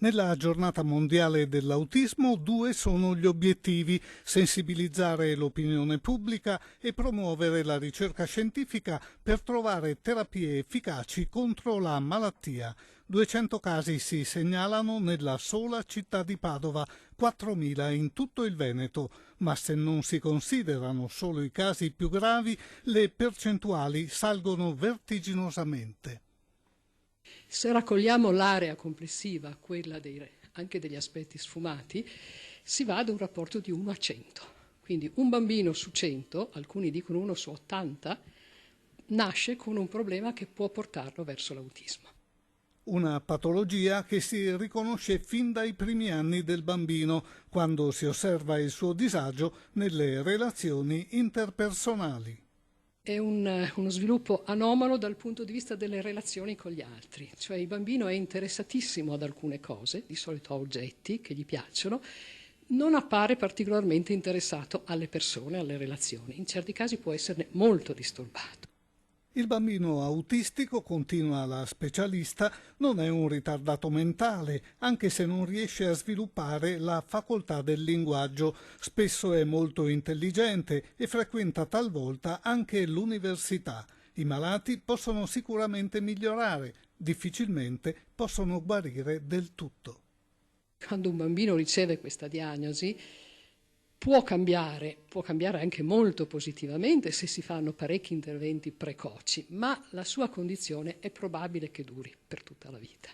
Nella giornata mondiale dell'autismo 2 sono gli obiettivi: sensibilizzare l'opinione pubblica e promuovere la ricerca scientifica per trovare terapie efficaci contro la malattia. 200 casi si segnalano nella sola città di Padova, 4.000 in tutto il Veneto, ma se non si considerano solo i casi più gravi, le percentuali salgono vertiginosamente. Se raccogliamo l'area complessiva, quella anche degli aspetti sfumati, si va ad un rapporto di 1 a 100. Quindi un bambino su 100, alcuni dicono 1 su 80, nasce con un problema che può portarlo verso l'autismo. Una patologia che si riconosce fin dai primi anni del bambino, quando si osserva il suo disagio nelle relazioni interpersonali. È uno sviluppo anomalo dal punto di vista delle relazioni con gli altri, cioè il bambino è interessatissimo ad alcune cose, di solito a oggetti che gli piacciono, non appare particolarmente interessato alle persone, alle relazioni, in certi casi può esserne molto disturbato. Il bambino autistico, continua la specialista, non è un ritardato mentale, anche se non riesce a sviluppare la facoltà del linguaggio. Spesso è molto intelligente e frequenta talvolta anche l'università. I malati possono sicuramente migliorare, difficilmente possono guarire del tutto. Quando un bambino riceve questa diagnosi può cambiare anche molto positivamente se si fanno parecchi interventi precoci, ma la sua condizione è probabile che duri per tutta la vita.